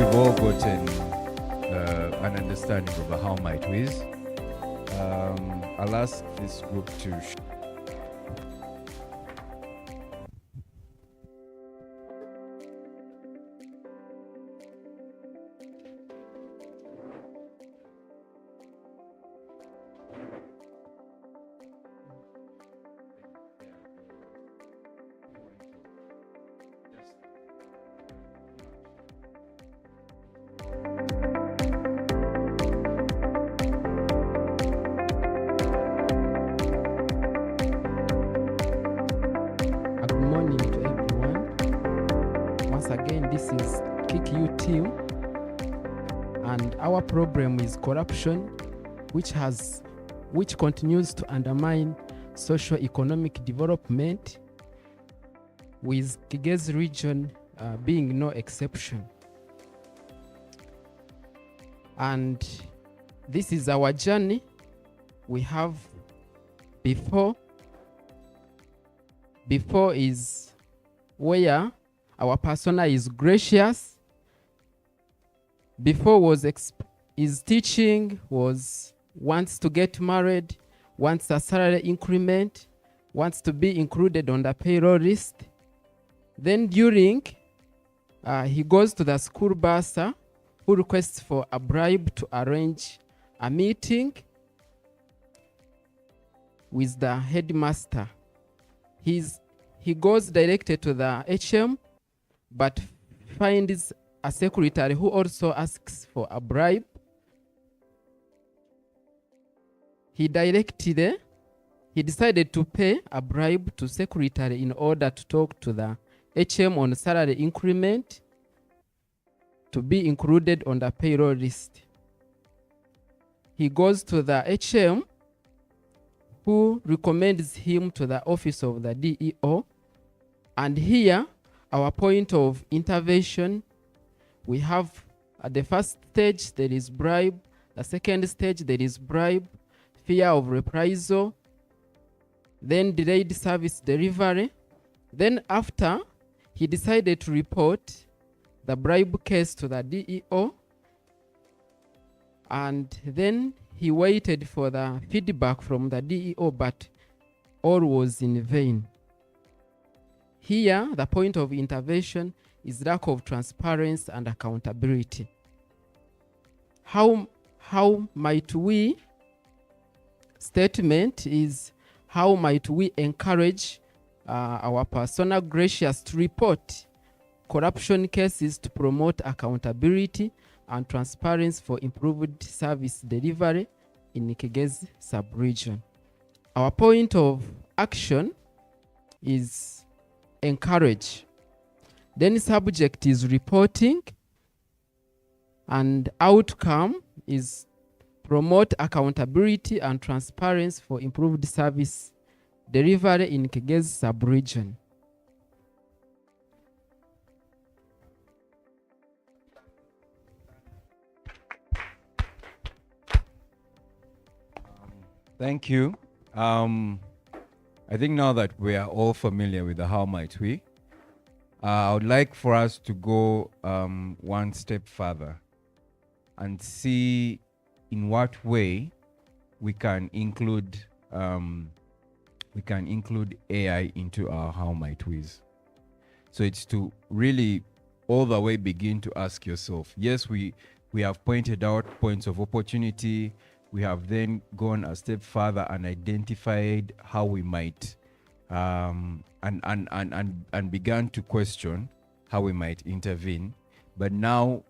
we've all gotten an understanding of how might we is. I'll ask this group to problem is corruption, which continues to undermine socio-economic development, with Kigezi region being no exception. And this is our journey. We have before is where our persona is gracious. Before his teaching was wants to get married, wants a salary increment, wants to be included on the payroll list. Then during, he goes to the school bursar who requests for a bribe to arrange a meeting with the headmaster. He goes directly to the HM, but finds a secretary who also asks for a bribe. He decided to pay a bribe to secretary in order to talk to the HM on salary increment to be included on the payroll list. He goes to the HM who recommends him to the office of the DEO. And here, our point of intervention, we have at the first stage, there is bribe. The second stage, there is bribe, fear of reprisal, then delayed service delivery. Then after, he decided to report the bribe case to the DEO, and then he waited for the feedback from the DEO, but all was in vain. Here, the point of intervention is lack of transparency and accountability. How might we, statement is, how might we encourage our persona gracious to report corruption cases to promote accountability and transparency for improved service delivery in Kigezi sub-region? Our point of action is encourage. Then subject is reporting, and outcome is promote accountability and transparency for improved service delivery in Kigezi sub-region. Thank you. I think now that we are all familiar with the how might we, I would like for us to go one step further and see in what way we can include AI into our how might we's. So it's to really all the way begin to ask yourself. Yes, we have pointed out points of opportunity. We have then gone a step further and identified how we might and began to question how we might intervene. But now,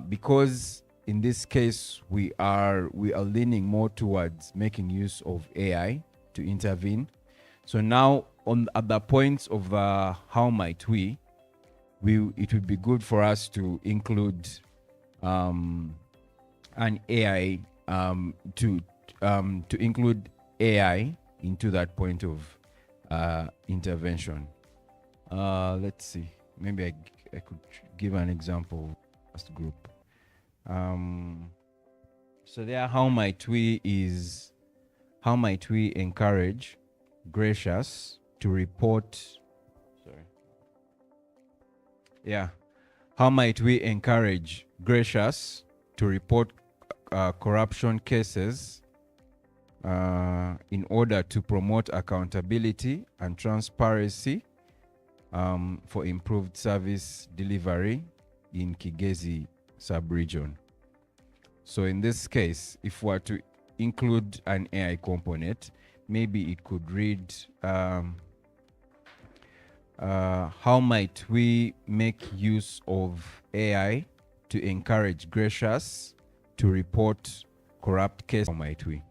because in this case we are leaning more towards making use of AI to intervene. So now at the points of how might it would be good for us to include an AI to include AI into that point of intervention. Let's see. Maybe I could give an example. First group. So there, how might we encourage gracious to report? Sorry. Yeah. How might we encourage Grassroots to report corruption cases in order to promote accountability and transparency for improved service delivery in Kigezi sub-region? So in this case, if we were to include an AI component, maybe it could read, how might we make use of AI to encourage Grassroots to report corrupt cases? How might we?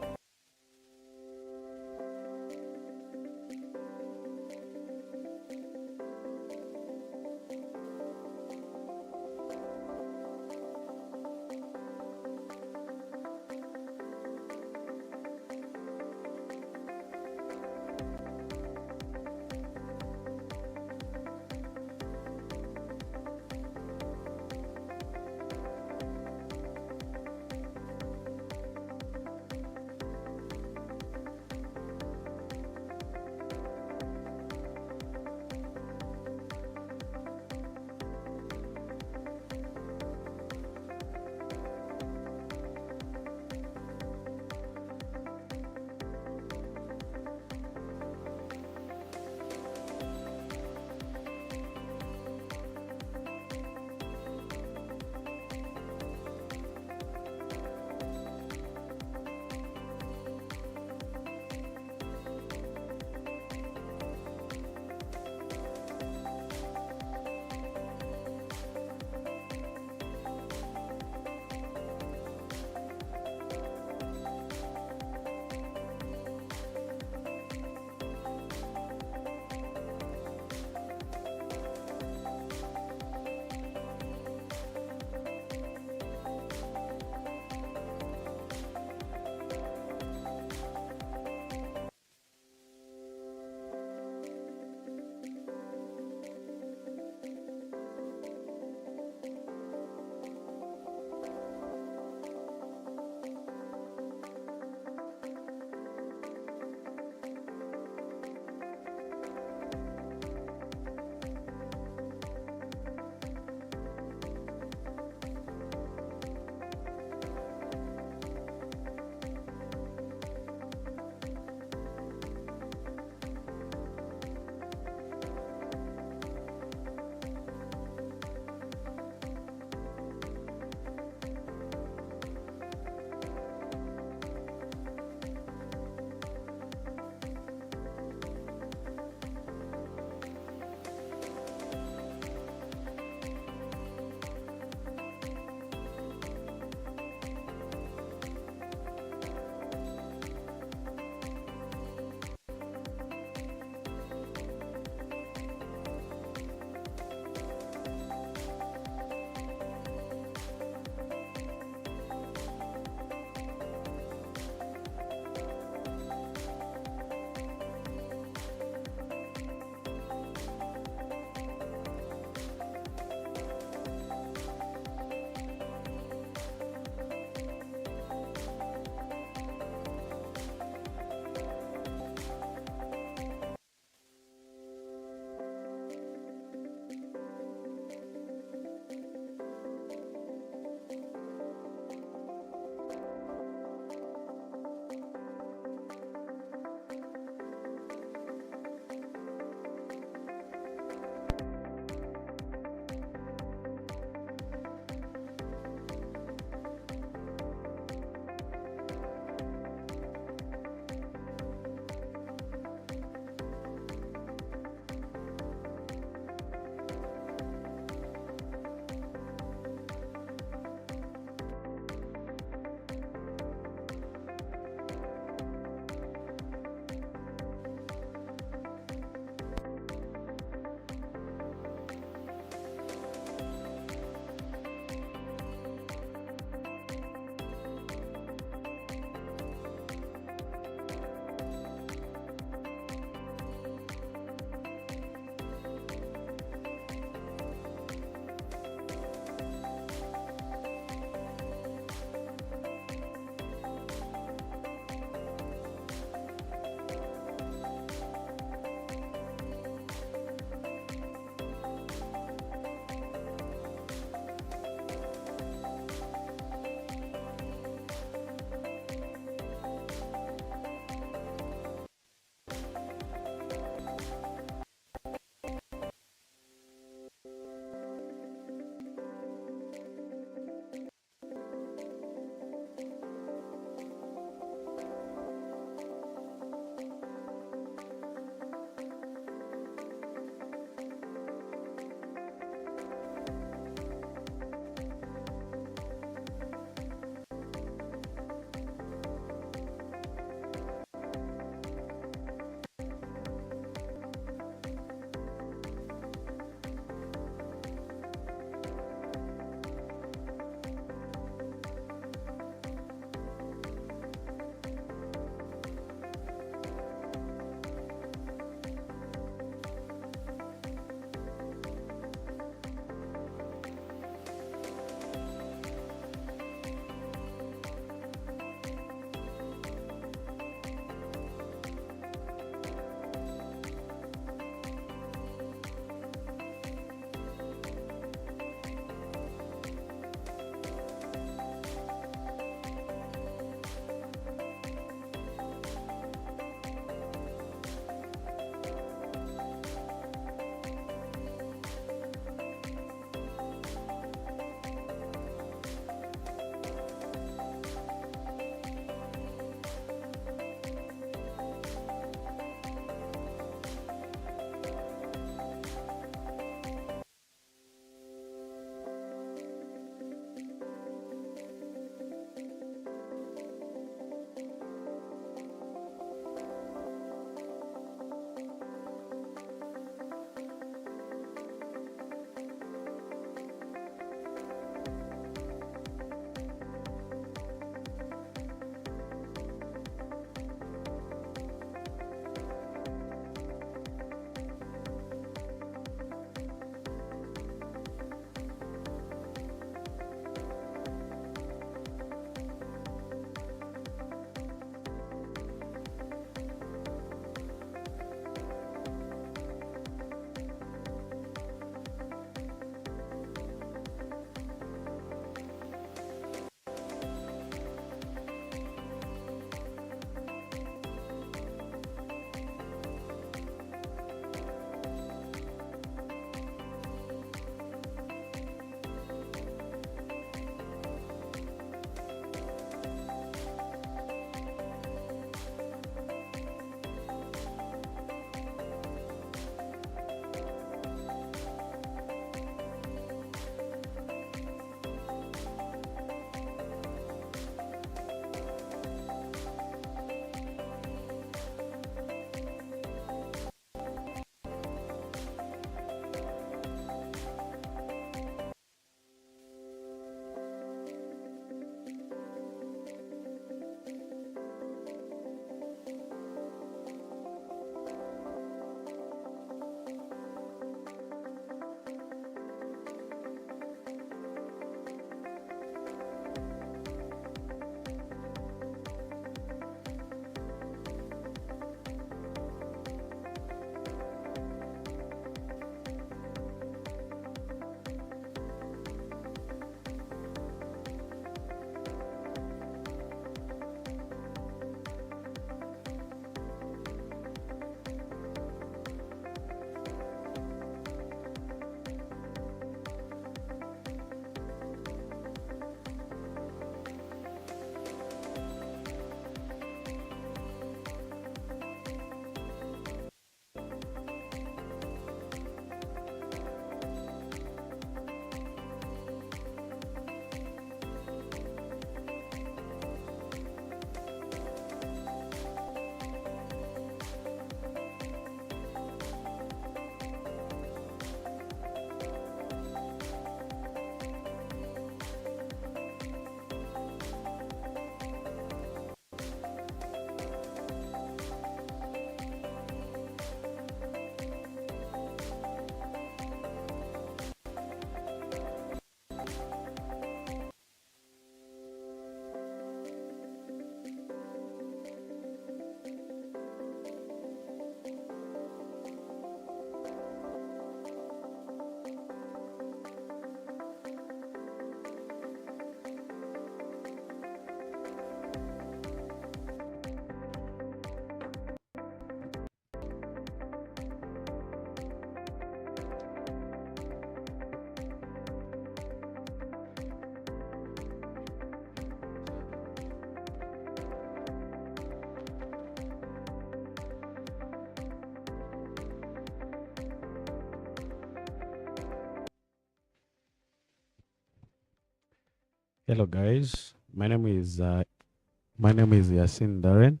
Hello guys, my name is Yasin Darren.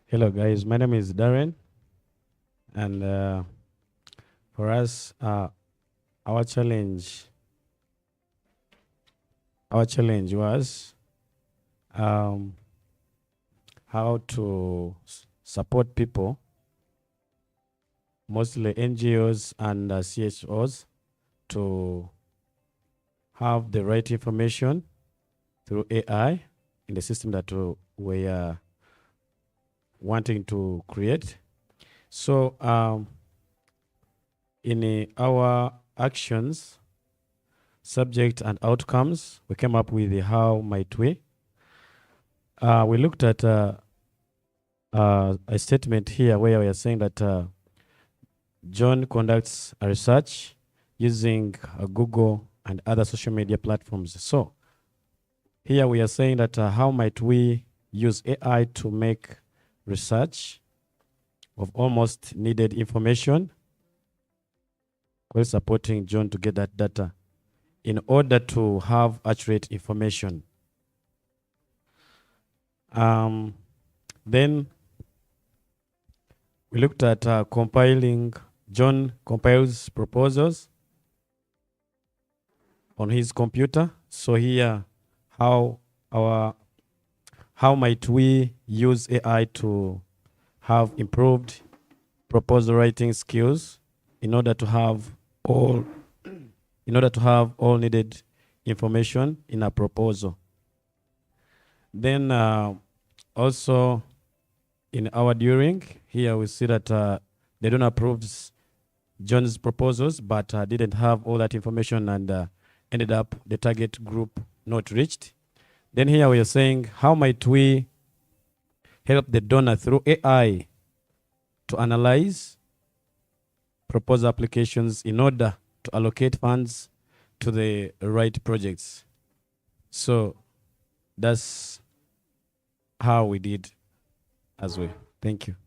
Hello guys, my name is Darren, and for us, our challenge, our challenge was um, how to support people, mostly NGOs and CSOs, to have the right information through AI in the system that we are wanting to create. So, in our actions, subject and outcomes, we came up with the how might we. We looked at a statement here where we are saying that John conducts a research using Google and other social media platforms. So here we are saying that how might we use AI to make research of almost needed information while supporting John to get that data in order to have accurate information. Then we looked at compiling. John compiles proposals on his computer. So here, how might we use AI to have improved proposal writing skills in order to have all needed information in a proposal. Then also in our during here we see that they don't approve John's proposals, but didn't have all that information and ended up the target group not reached. Then here we are saying how might we help the donor through AI to analyze proposal applications in order to allocate funds to the right projects. So that's how we did as well. Thank you.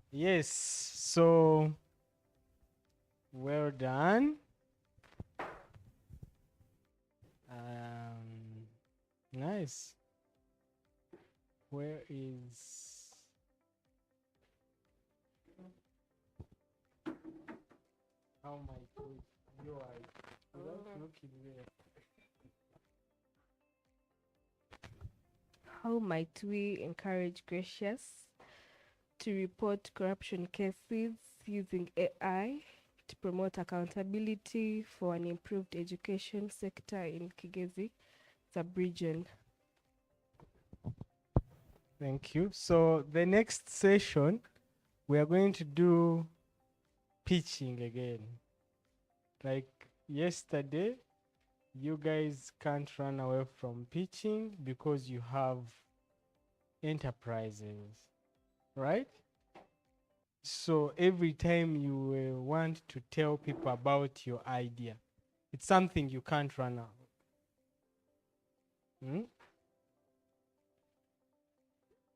Yes, so well done. Nice. Where is how my food? You are without looking there. How might we encourage Gracious to report corruption cases using AI to promote accountability for an improved education sector in Kigezi sub-region? Thank you. So the next session, we are going to do pitching again. Like yesterday, you guys can't run away from pitching because you have enterprises, right? So every time you want to tell people about your idea, it's something you can't run out.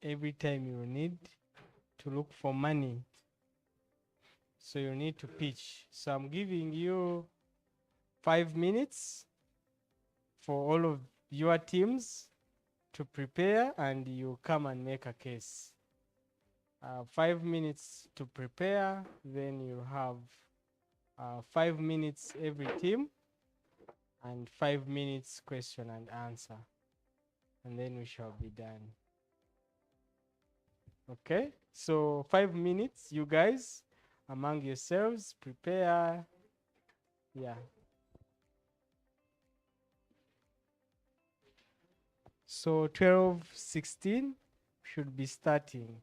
Every time you need to look for money, so you need to pitch. So I'm giving you 5 minutes for all of your teams to prepare, and you come and make a case. 5 minutes to prepare, then you have 5 minutes every team, and 5 minutes question and answer, and then we shall be done. Okay, so 5 minutes, you guys among yourselves prepare. Yeah, so 12:16 should be starting.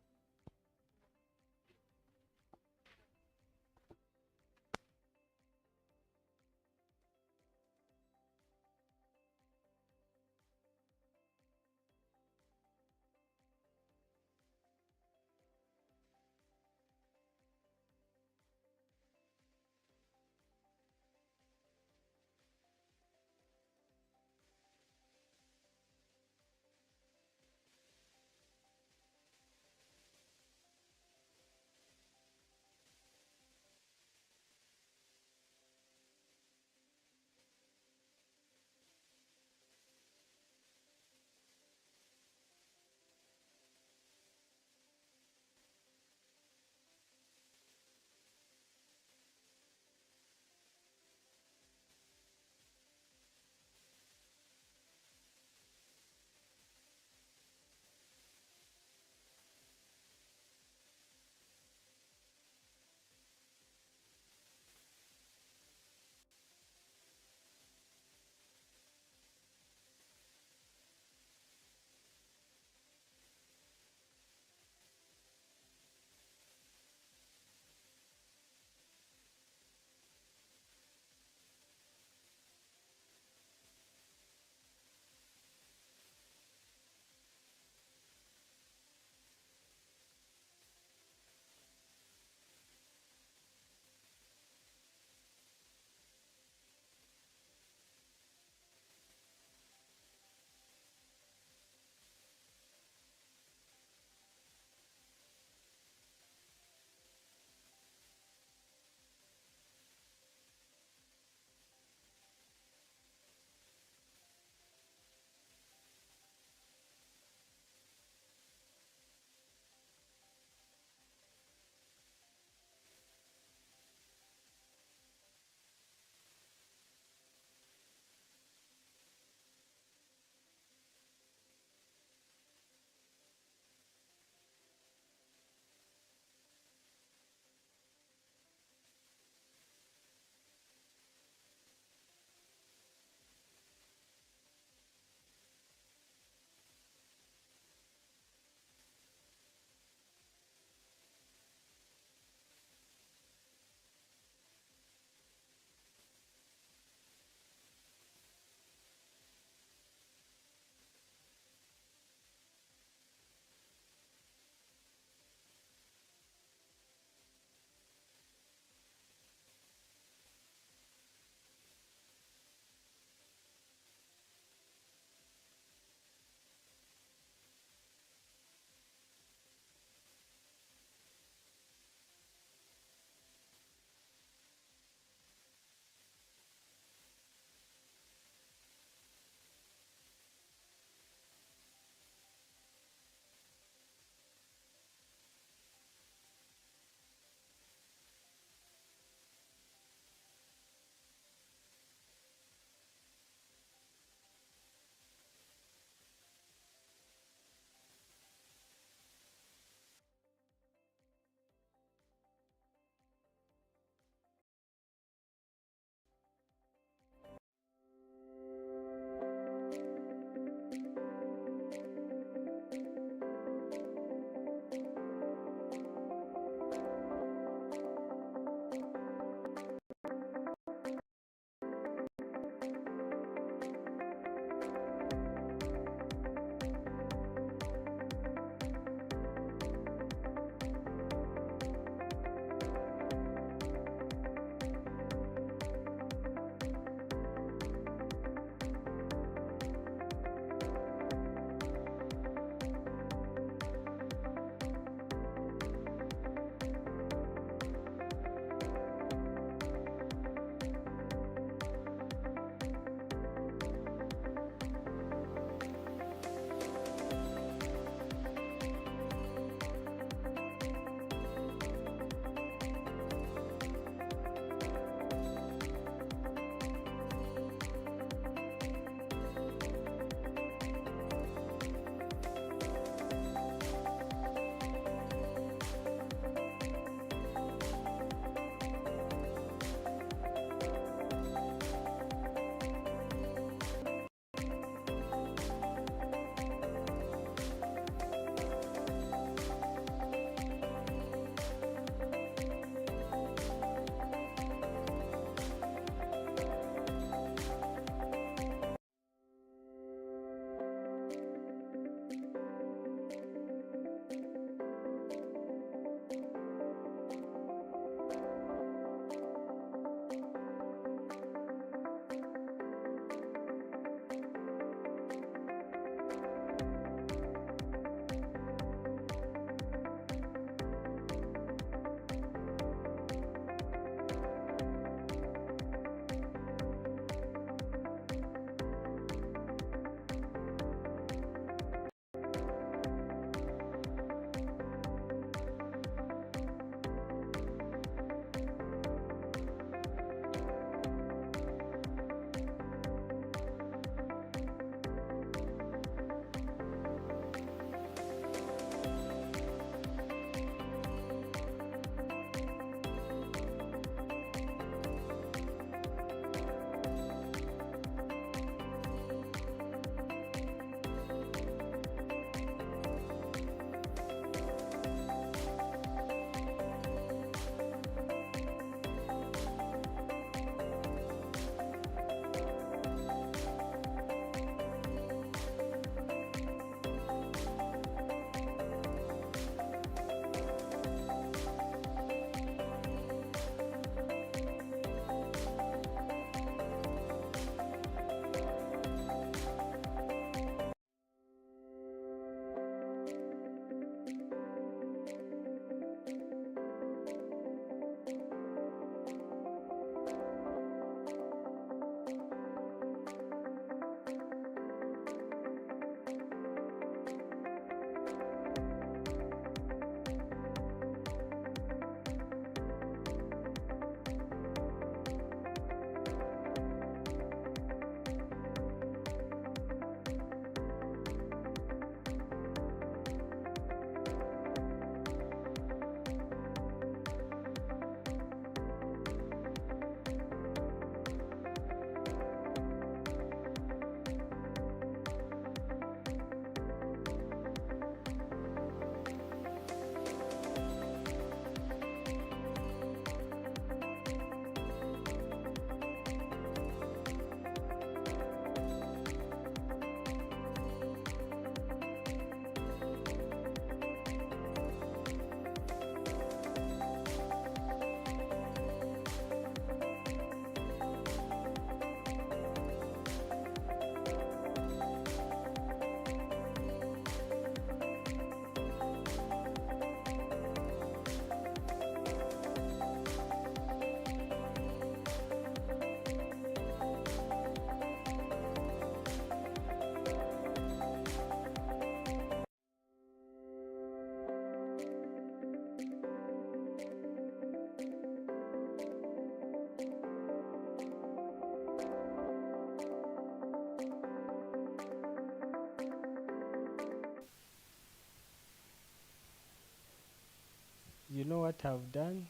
you know what I've done?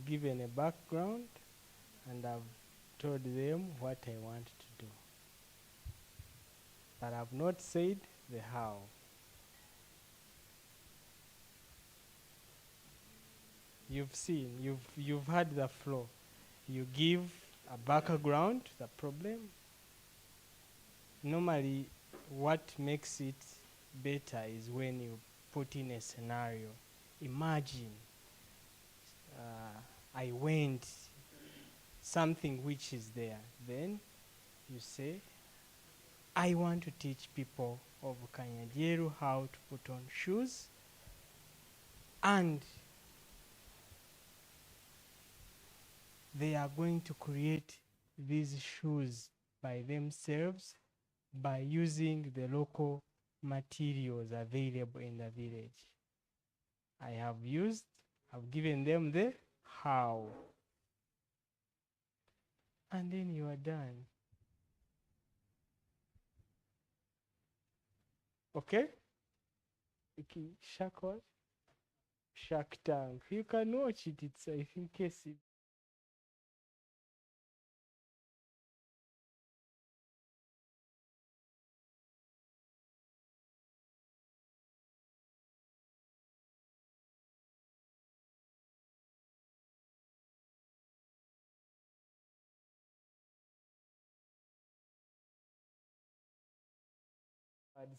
Given a background, and I've told them what I want to do. But I've not said the how. You've seen, you've had the flow. You give a background to the problem. Normally, what makes it better is when you put in a scenario. Imagine I went something which is there. Then you say, I want to teach people of Kanyajeru how to put on shoes, and they are going to create these shoes by themselves by using the local materials available in the village. I've given them the how. And then you are done. Okay? Okay, Shark Tank. You can watch it, it's I think KC.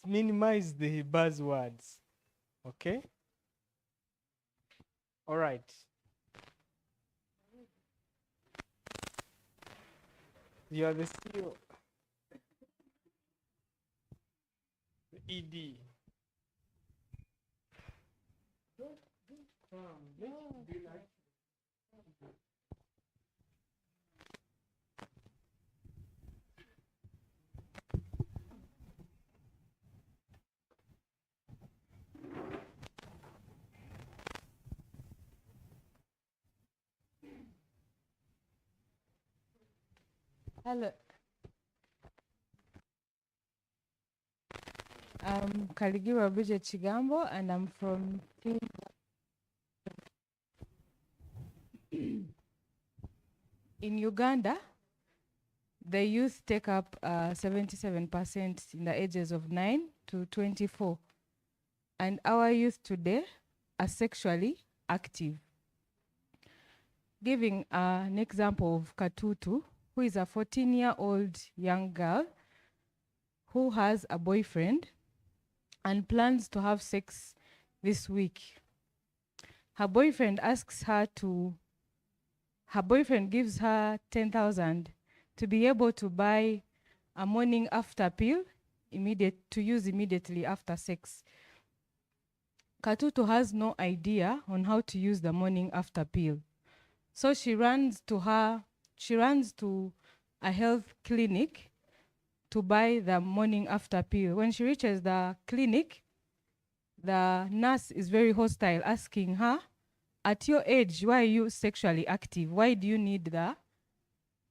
Minimize the buzzwords. Okay? All right. You are the CEO. The ED. Hello. I'm Kaligiwa Bridget Chigambo, and I'm from in Uganda. The youth take up 77% in the ages of 9 to 24. And our youth today are sexually active. Giving an example of Katutu, who is a 14-year-old young girl who has a boyfriend and plans to have sex this week. Her boyfriend gives her 10,000 to be able to buy a morning after pill to use immediately after sex. Katutu has no idea on how to use the morning after pill. So she runs to a health clinic to buy the morning after pill. When she reaches the clinic, the nurse is very hostile, asking her, at your age, why are you sexually active? Why do you need the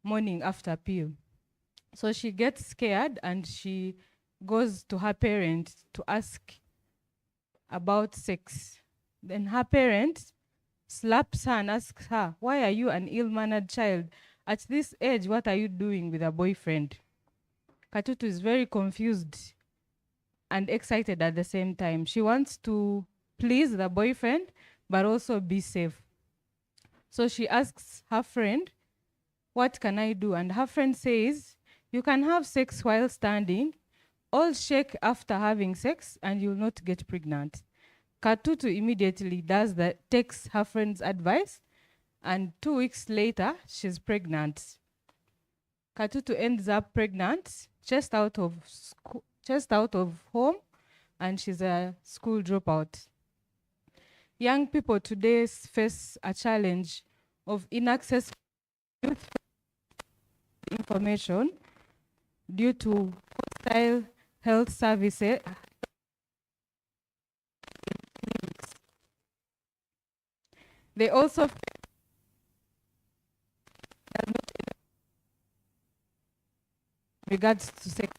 morning after pill? So she gets scared and she goes to her parent to ask about sex. Then her parent slaps her and asks her, why are you an ill-mannered child? At this age, what are you doing with a boyfriend? Katutu is very confused and excited at the same time. She wants to please the boyfriend, but also be safe. So she asks her friend, what can I do? And her friend says, you can have sex while standing, all shake after having sex, and you'll not get pregnant. Katutu immediately takes her friend's advice, and 2 weeks later, she's pregnant. Katutu ends up pregnant, just out of home, and she's a school dropout. Young people today face a challenge of inaccessible information due to hostile health services. They also regards to sex.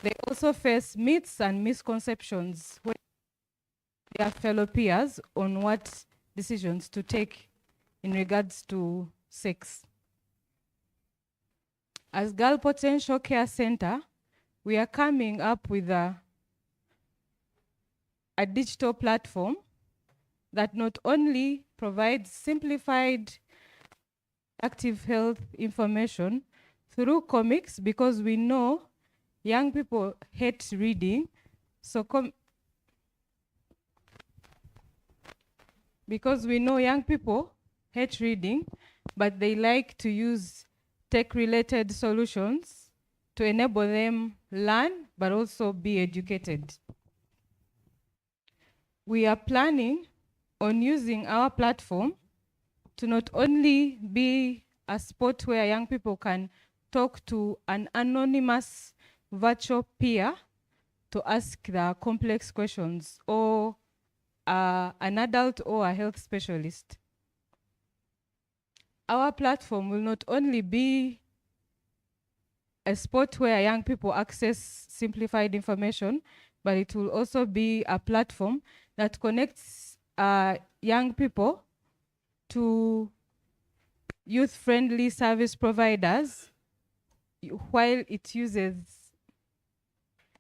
They also face myths and misconceptions when their fellow peers on what decisions to take in regards to sex. As Girl Potential Care Center, we are coming up with a digital platform that not only provides simplified active health information through comics, because we know young people hate reading, so because we know young people hate reading, but they like to use tech-related solutions to enable them learn, but also be educated. We are planning on using our platform to not only be a spot where young people can talk to an anonymous virtual peer to ask the complex questions, or an adult or a health specialist. Our platform will not only be a spot where young people access simplified information, but it will also be a platform that connects young people to youth-friendly service providers while it uses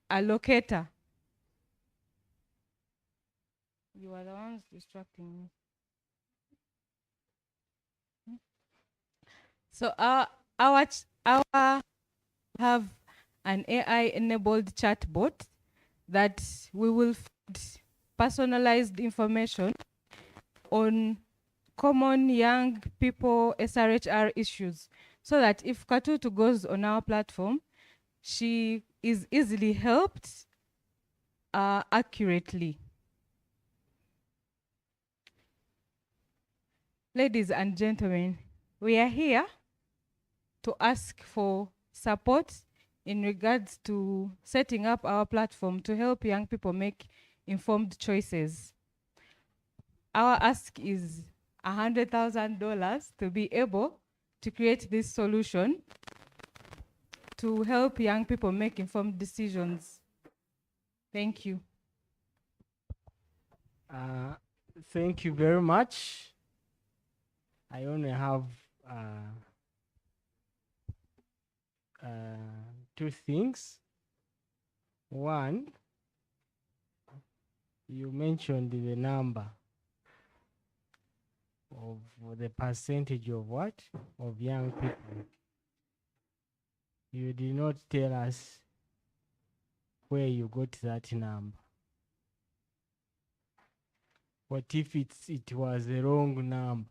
a locator. You are the ones distracting me. So our have an AI-enabled chatbot that we will feed personalized information on common young people SRHR issues, so that if Katutu goes on our platform, she is easily helped accurately. Ladies and gentlemen, we are here to ask for support in regards to setting up our platform to help young people make informed choices. Our ask is $100,000 to be able to create this solution to help young people make informed decisions. Thank you. Thank you very much. I only have two things. One, you mentioned the number of the percentage of what? Of young people. You did not tell us where you got that number. What if it was a wrong number?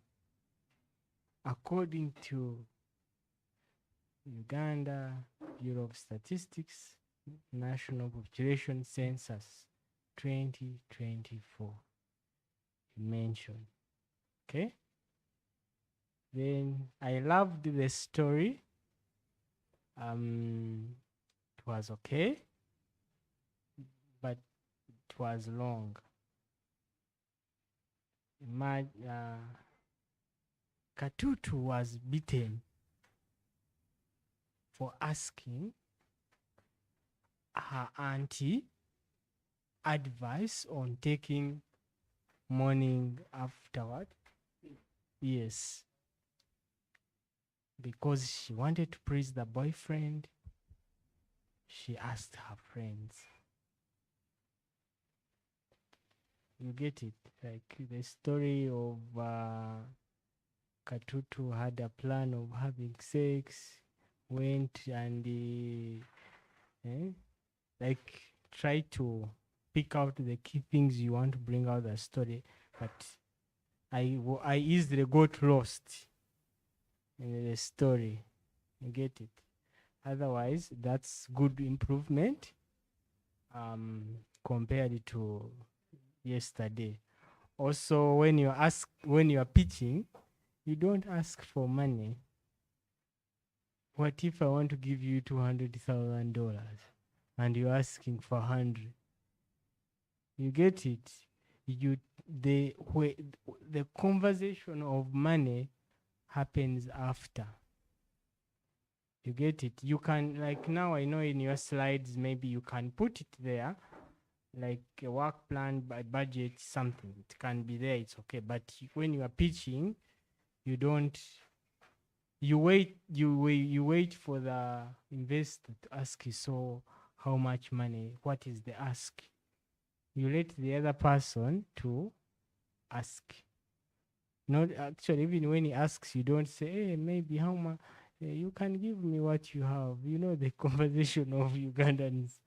According to Uganda Bureau of Statistics, National Population Census 2024, mentioned. Okay? Then I loved the story. It was okay, but it was long. Katutu was beaten for asking her auntie advice on taking morning afterward. Yes. Because she wanted to please the boyfriend, she asked her friends. You get it? Like the story of Katutu had a plan of having sex, went and like try to pick out the key things you want to bring out the story, but I easily got lost in the story. You get it? Otherwise, that's good improvement compared to yesterday. Also, when you are pitching, you don't ask for money. What if I want to give you $200,000 and you're asking for 100? You get it? The conversation of money happens after. You get it? You can, like now I know in your slides, maybe you can put it there, like a work plan by budget, something. It can be there, it's okay. But when you are pitching, you don't, you wait for the investor to ask you, so how much money, what is the ask? You let the other person to ask. Not actually, even when he asks, you don't say, hey, maybe how much, you can give me what you have. You know the conversation of Ugandans.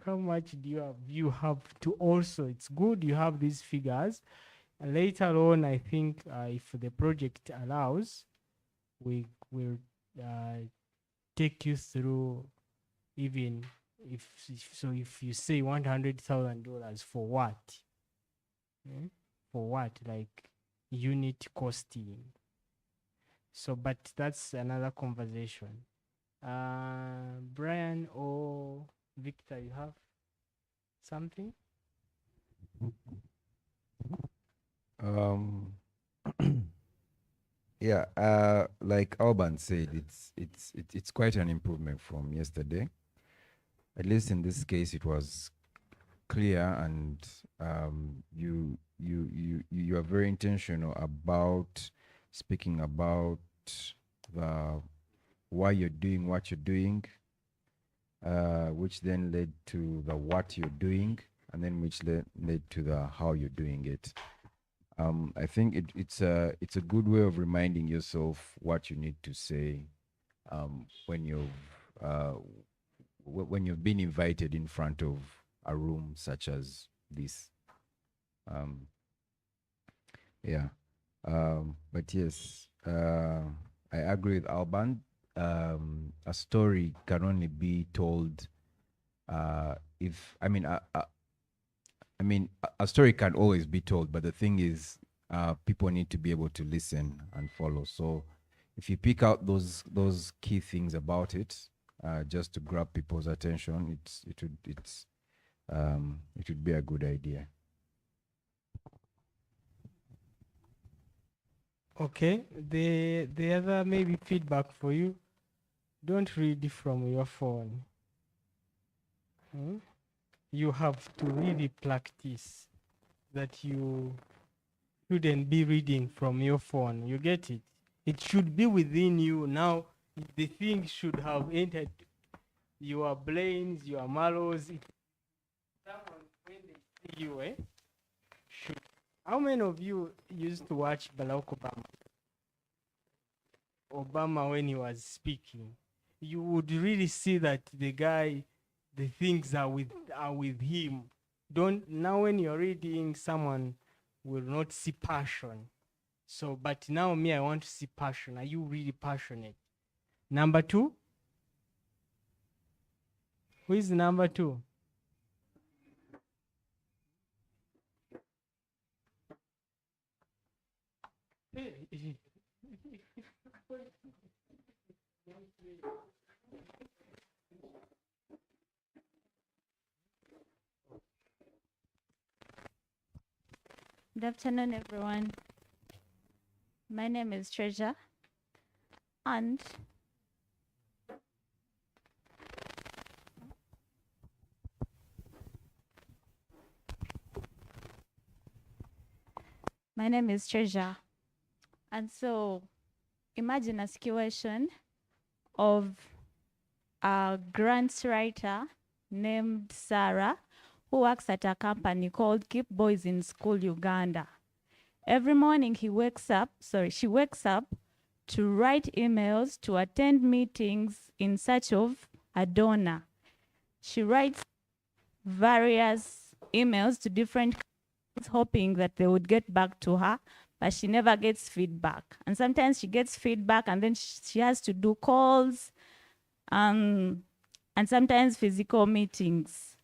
How much do you have? You have to also, it's good you have these figures. And later on, I think if the project allows, we will take you through, even if you say $100,000 for what? For what? Like unit costing. So, but that's another conversation. Brian or Victor, you have something? Yeah, like Alban said, it's quite an improvement from yesterday. At least in this case, it was clear, and you are very intentional about speaking about the why you're doing what you're doing, which then led to the what you're doing, and then which led to the how you're doing it. I think it's a good way of reminding yourself what you need to say when you've been invited in front of a room such as this. But yes, I agree with Alban. A story can only be told if I mean a story can always be told, but the thing is, people need to be able to listen and follow. So, if you pick out those key things about it, just to grab people's attention, it would be a good idea. Okay. The other maybe feedback for you: don't read it from your phone. You have to really practice that you shouldn't be reading from your phone. You get it? It should be within you. Now, the thing should have entered your brains, your marrows. Someone, when they see you, should. How many of you used to watch Barack Obama? Obama, when he was speaking, you would really see that the guy, the things are with him. Don't, now when you're reading, someone will not see passion. So, but now me, I want to see passion. Are you really passionate? Number two? Who is number two? Good afternoon, everyone. My name is Treasure, and and so imagine a situation of a grants writer named Sarah who works at a company called Keep Boys in School Uganda. Every morning she wakes up to write emails, to attend meetings in search of a donor. She writes various emails to different companies hoping that they would get back to her, but she never gets feedback. And sometimes she gets feedback and then she has to do calls and sometimes physical meetings.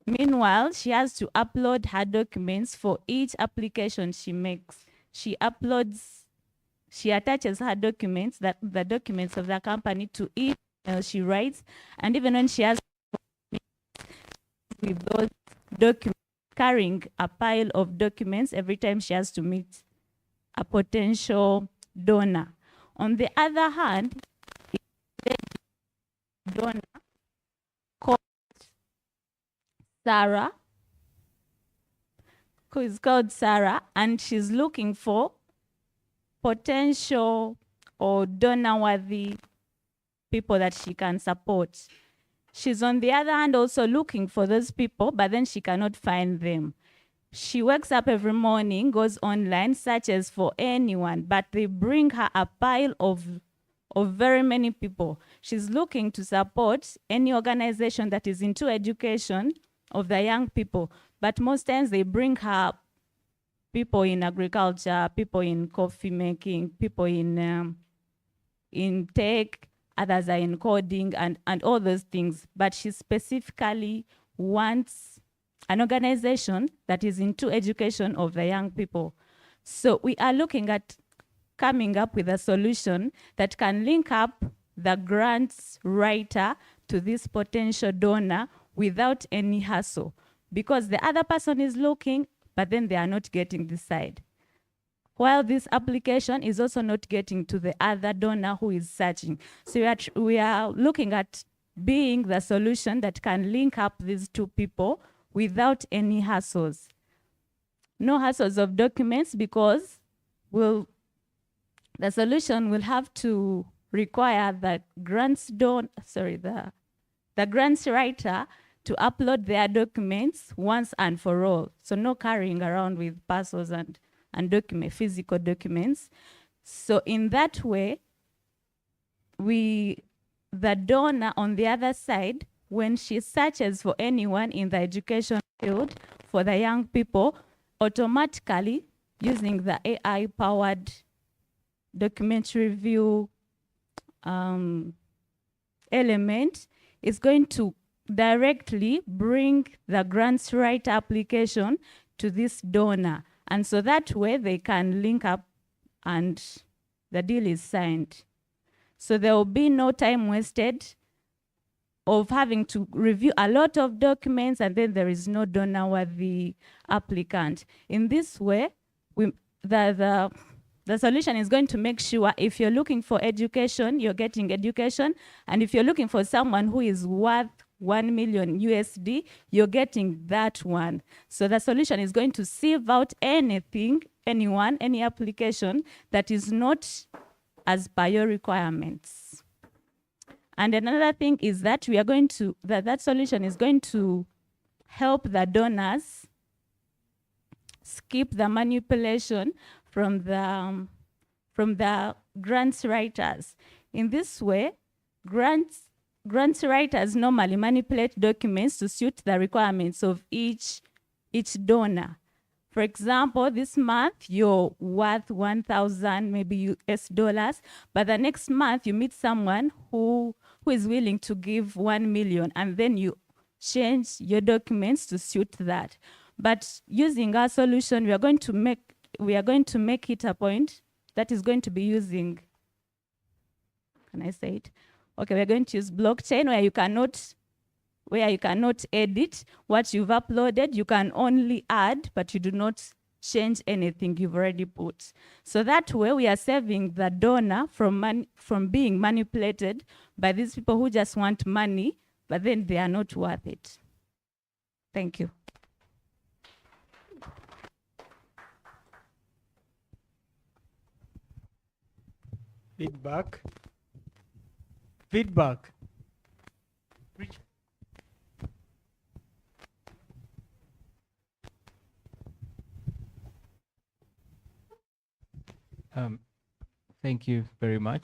Meanwhile, she has to upload her documents for each application she makes. She attaches her documents, the documents of the company, to each email she writes, and even when she has with those documents, carrying a pile of documents every time she has to meet a potential donor. On the other hand, donor called Sarah, who is called Sarah, and she's looking for potential or donor-worthy people that she can support. She's on the other hand also looking for those people, but then she cannot find them. She wakes up every morning, goes online, searches for anyone, but they bring her a pile of very many people. She's looking to support any organization that is into education of the young people, but most times they bring her people in agriculture, people in coffee making, people in tech, others are in coding and all those things. But she specifically wants an organization that is into education of the young people. So we are looking at coming up with a solution that can link up the grants writer to this potential donor without any hassle, because the other person is looking, but then they are not getting this side, while this application is also not getting to the other donor who is searching. So we are looking at being the solution that can link up these two people without any hassles. No hassles of documents, because the solution will have to require the grants writer to upload their documents once and for all. So no carrying around with parcels and physical documents. So in that way, the donor on the other side, when she searches for anyone in the education field for the young people, automatically using the AI-powered document review element, is going to directly bring the grants writer application to this donor. And so that way they can link up and the deal is signed. So there will be no time wasted of having to review a lot of documents and then there is no donor-worthy applicant. In this way, the solution is going to make sure if you're looking for education, you're getting education. And if you're looking for someone who is worth 1 million USD, you're getting that one. So the solution is going to sieve out anything, anyone, any application that is not as per your requirements. And another thing is that we are going to, that solution is going to help the donors skip the manipulation from the grants writers. In this way, grants writers normally manipulate documents to suit the requirements of each donor. For example, this month you're worth 1,000 maybe US dollars, but the next month you meet someone who is willing to give 1 million, and then you change your documents to suit that. But using our solution, we are going to make it a point that is going to be using, can I say it? Okay, we're going to use blockchain where you cannot edit what you've uploaded. You can only add, but you do not change anything you've already put. So that way we are saving the donor from being manipulated by these people who just want money, but then they are not worth it. Thank you. Feedback. Thank you very much,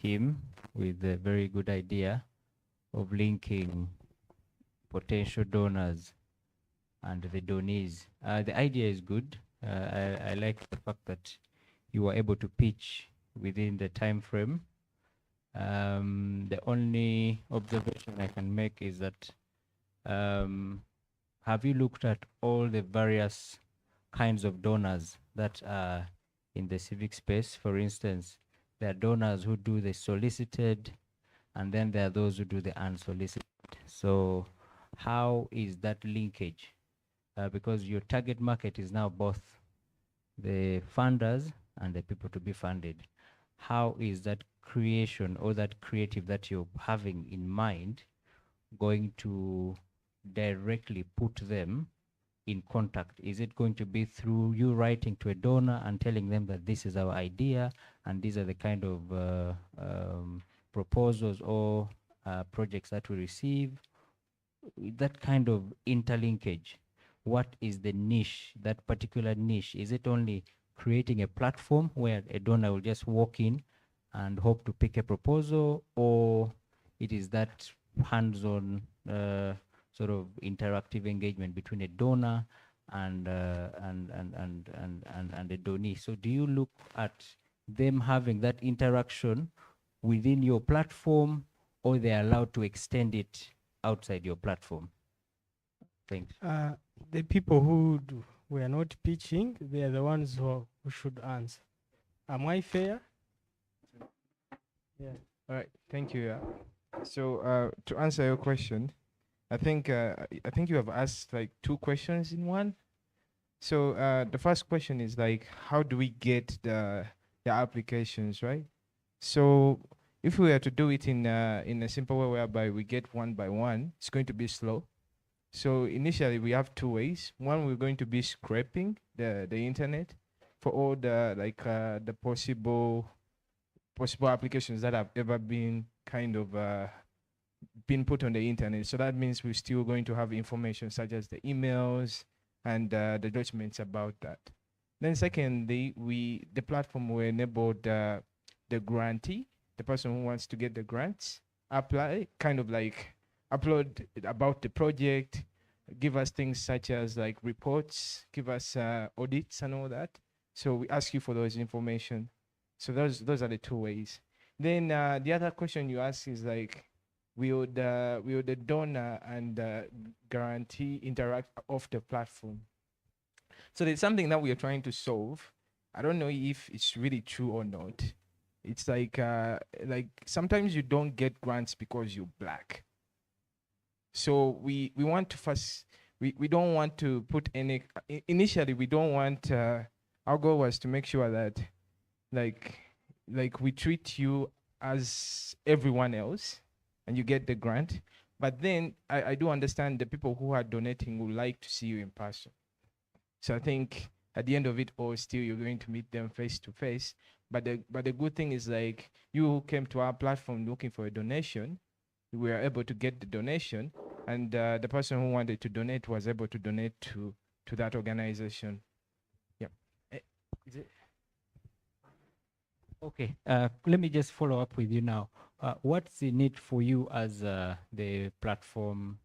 team, with a very good idea of linking potential donors and the donees. The idea is good. I like the fact that you were able to pitch within the time frame. The only observation I can make is that have you looked at all the various kinds of donors that are in the civic space? For instance, there are donors who do the solicited, and then there are those who do the unsolicited. So how is that linkage? Because your target market is now both the funders and the people to be funded. How is that creation or that creative that you're having in mind going to directly put them in contact? Is it going to be through you writing to a donor and telling them that this is our idea and these are the kind of proposals or projects that we receive? With that kind of interlinkage, what is the niche, that particular niche? Is it only creating a platform where a donor will just walk in and hope to pick a proposal, or it is that hands-on sort of interactive engagement between a donor and a donee? So do you look at them having that interaction within your platform, or they're allowed to extend it outside your platform? Thanks. The people who were not pitching, they are the ones who should answer. Am I fair? Yeah. All right. Thank you. So to answer your question, I think you have asked like two questions in one. So the first question is like, how do we get the applications, right? So if we were to do it in a simple way whereby we get one by one, it's going to be slow. So initially we have two ways. One, we're going to be scraping the internet for all the the possible applications that have ever been kind of been put on the internet. So that means we're still going to have information such as the emails and the documents about that. Then secondly, the platform will enable the grantee, the person who wants to get the grants, apply, kind of like upload about the project, give us things such as like reports, give us audits and all that. So we ask you for those information. So those are the two ways. Then the other question you ask is like, will the donor and the grantee interact off the platform? So there's something that we are trying to solve. I don't know if it's really true or not. It's like sometimes you don't get grants because you're black. So we want to first, we don't want to put any, initially we don't want, our goal was to make sure that like we treat you as everyone else and you get the grant. But then I do understand the people who are donating would like to see you in person. So I think at the end of it all, still you're going to meet them face to face. But the good thing is like you who came to our platform looking for a donation, we were able to get the donation, and the person who wanted to donate was able to donate to that organization. Yep. Is it? Okay, let me just follow up with you now. What's the need for you as the platform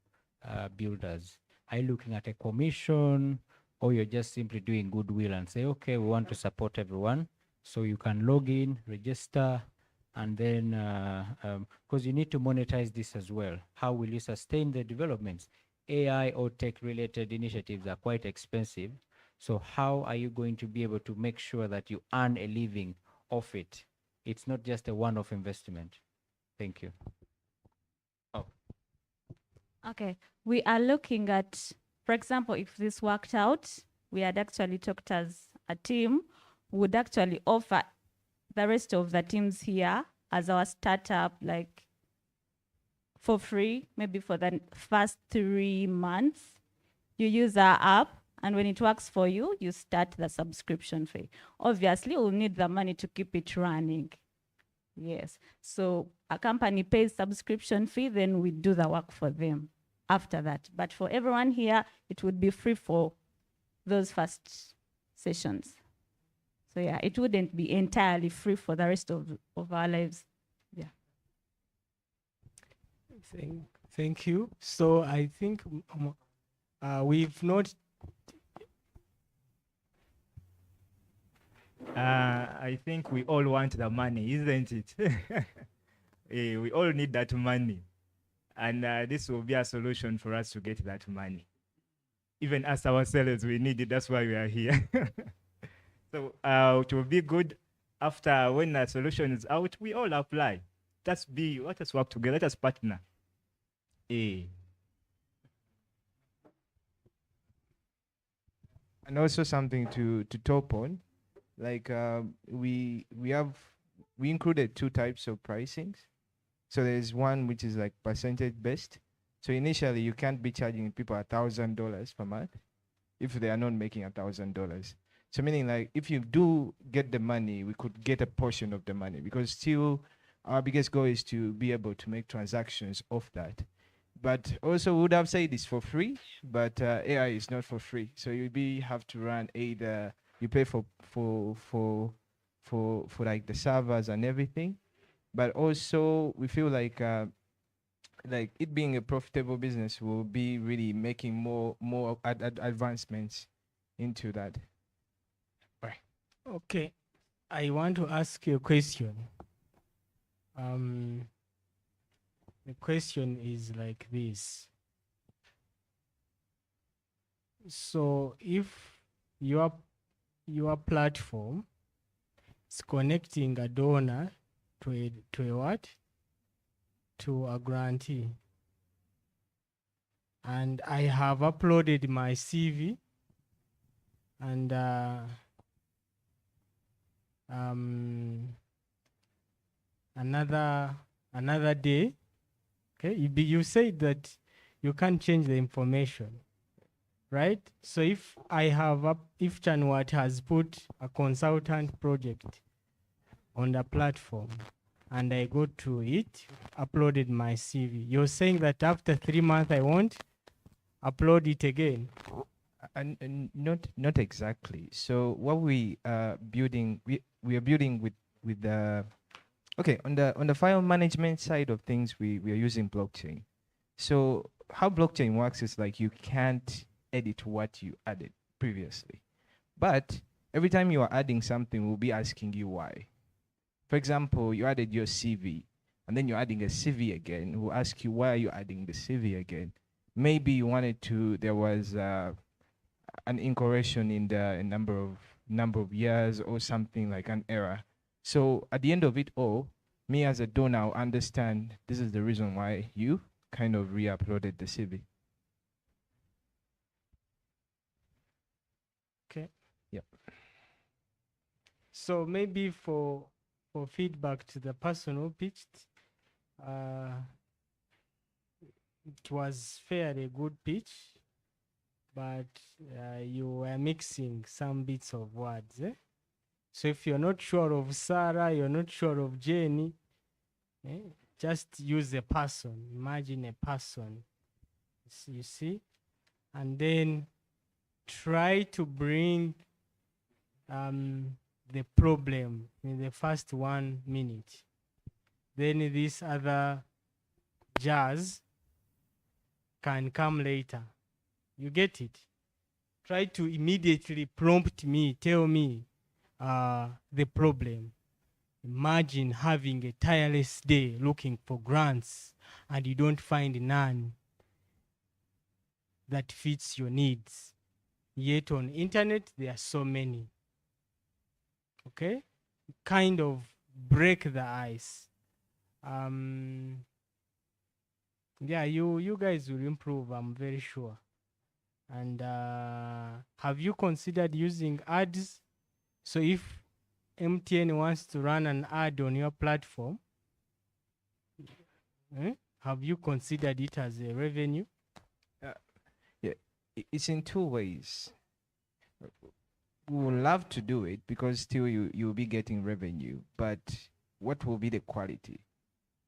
builders? Are you looking at a commission, or you're just simply doing goodwill and say, okay, we want to support everyone, so you can log in, register, and then, because you need to monetize this as well. How will you sustain the developments? AI or tech-related initiatives are quite expensive. So how are you going to be able to make sure that you earn a living off it? It's not just a one-off investment. Thank you. Oh. Okay, we are looking at, for example, if this worked out, we had actually talked as a team, would actually offer the rest of the teams here as our startup, like for free, maybe for the first 3 months. You use our app, and when it works for you, you start the subscription fee. Obviously, we'll need the money to keep it running. Yes, so a company pays subscription fee, then we do the work for them after that. But for everyone here, it would be free for those first sessions. So yeah, it wouldn't be entirely free for the rest of our lives. Yeah. Thank you. So I think we've not. I think we all want the money, isn't it? We all need that money. And this will be a solution for us to get that money. Even us ourselves, we need it. That's why we are here. So it will be good after when the solution is out, we all apply. Let us work together, let us partner. And also something to top on, like we included two types of pricings. So there's one which is like percentage based. So initially, you can't be charging people $1,000 per month if they are not making $1,000. So meaning like if you do get the money, we could get a portion of the money, because still our biggest goal is to be able to make transactions off that. But also would have said it's for free, but AI is not for free. So have to run either you pay for like the servers and everything, but also we feel like it being a profitable business will be really making more advancements into that. Okay, I want to ask you a question. The question is like this. So if your platform is connecting a donor to a what? To a grantee. And I have uploaded my CV, and another day, okay, you said that you can't change the information, right? So if if Chanwat has put a consultant project on the platform and I go to it, uploaded my CV, you're saying that after 3 months I won't upload it again? And not exactly. So what we are building, we are building with the okay, on the file management side of things, we are using blockchain. So how blockchain works is like you can't edit what you added previously, but every time you are adding something, we'll be asking you why. For example, you added your CV, and then you're adding a CV again. We'll ask you, why are you adding the CV again? Maybe you wanted to, there was an incorrection in the number of years or something, like an error. So at the end of it all, me as a donor, I'll understand this is the reason why you kind of re-uploaded the CV. Okay. Yep. So maybe for feedback to the person who pitched, it was fairly good pitch, but you were mixing some bits of words. So if you're not sure of Sarah, you're not sure of Jenny, just use a person. Imagine a person, you see, and then try to bring the problem in the first 1 minute. Then this other jazz can come later. You get it? Try to immediately prompt me, tell me the problem. Imagine having a tireless day looking for grants and you don't find none that fits your needs. Yet on internet, there are so many. Okay? Kind of break the ice. Yeah, you guys will improve, I'm very sure. And have you considered using ads? So if MTN wants to run an ad on your platform, have you considered it as a revenue? Yeah, it's in two ways. We would love to do it because still you'll be getting revenue, but what will be the quality?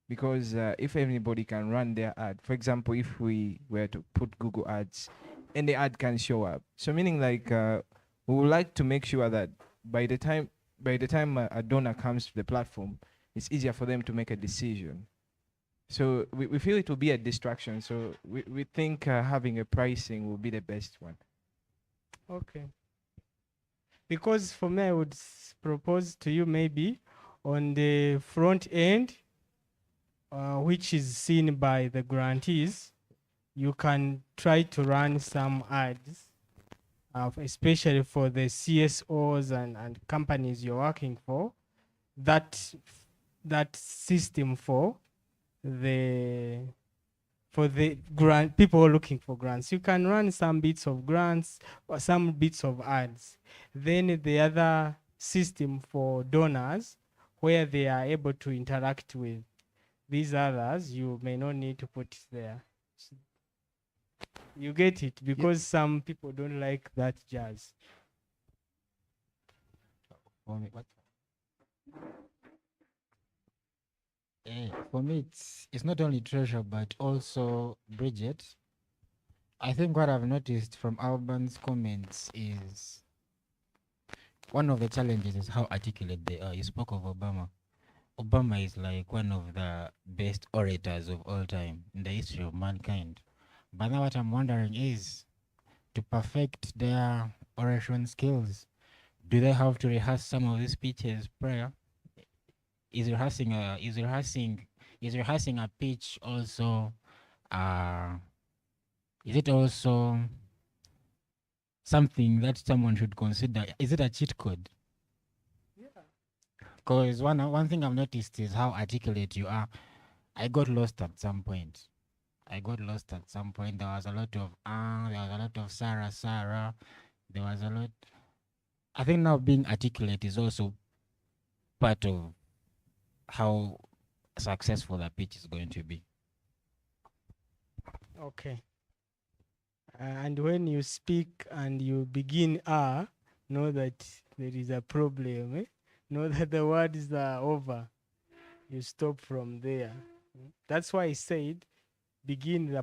Because if anybody can run their ad, for example, if we were to put Google ads and the ad can show up, so meaning like we would like to make sure that by the time a donor comes to the platform, it's easier for them to make a decision. So we feel it will be a distraction. So we think having a pricing will be the best one. Okay. Because for me, I would propose to you maybe on the front end, which is seen by the grantees, you can try to run some ads, especially for the CSOs and companies you're working for, that system for the grant people looking for grants. You can run some bits of grants or some bits of ads. Then the other system for donors, where they are able to interact with these others, you may not need to put it there. You get it? Because some people don't like that jazz. For me, for me, it's not only Treasure, but also Bridget. I think what I've noticed from Alban's comments is one of the challenges is how articulate they are. You spoke of Obama. Obama is like one of the best orators of all time in the history of mankind. But now what I'm wondering is, to perfect their oration skills, do they have to rehearse some of these speeches prior? Is rehearsing a pitch also is it also something that someone should consider? Is it a cheat code? Because one thing I've noticed is how articulate you are. I got lost at some point. There was a lot of there was a lot of Sarah. There was a lot. I think now being articulate is also part of how successful the pitch is going to be. Okay. And when you speak and you begin know that there is a problem. Know that the words are over. You stop from there. That's why I said begin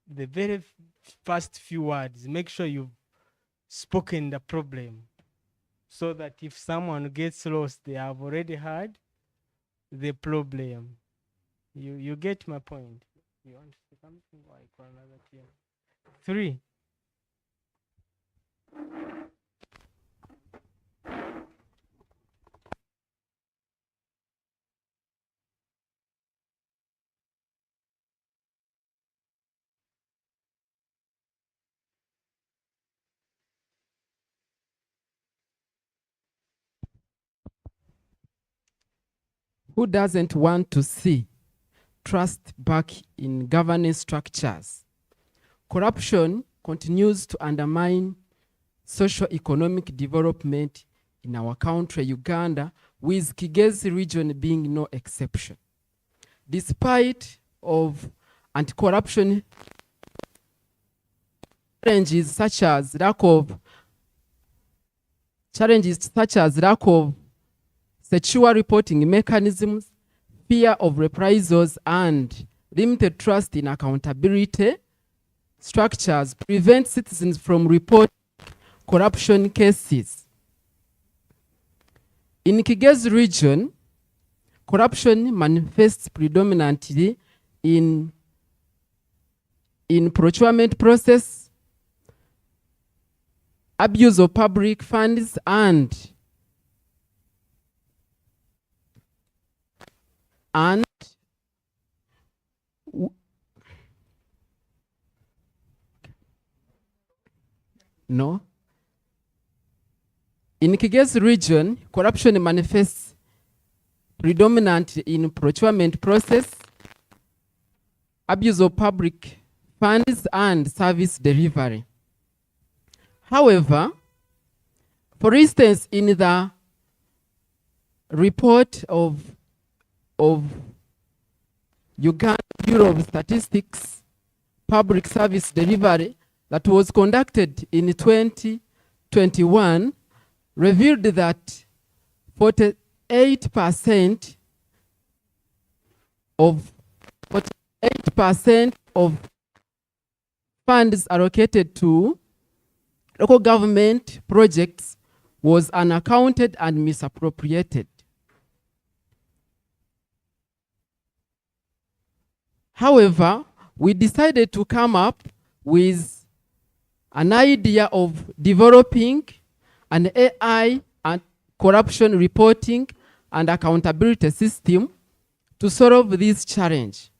the very first few words. Make sure you've spoken the problem, so that if someone gets lost, they have already heard the problem. You get my point. You want to say something like for another team? 3. Who doesn't want to see trust back in governance structures? Corruption continues to undermine socio-economic development in our country, Uganda, with Kigezi region being no exception. Despite of anti-corruption challenges such as lack of secure reporting mechanisms, fear of reprisals, and limited trust in accountability structures prevent citizens from reporting corruption cases. In Kigezi region, corruption manifests predominantly in procurement process, abuse of public funds, and no. In Kigezi region, corruption manifests predominantly in procurement process, abuse of public funds, and service delivery. However, for instance, in the report of Uganda Bureau of Statistics Public Service Delivery that was conducted in 2021 revealed that 48% of funds allocated to local government projects was unaccounted and misappropriated. However, we decided to come up with an idea of developing an AI and corruption reporting and accountability system to solve this challenge.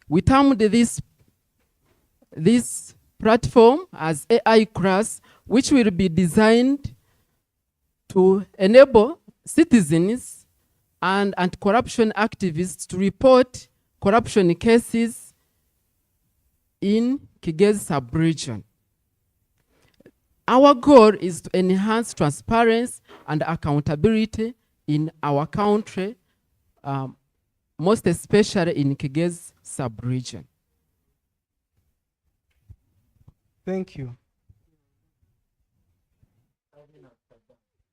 We termed this platform as AI Class, which will be designed to enable citizens and anti-corruption activists to report corruption cases in Kigezi sub-region. Our goal is to enhance transparency and accountability in our country, most especially in Kigezi sub-region. Thank you.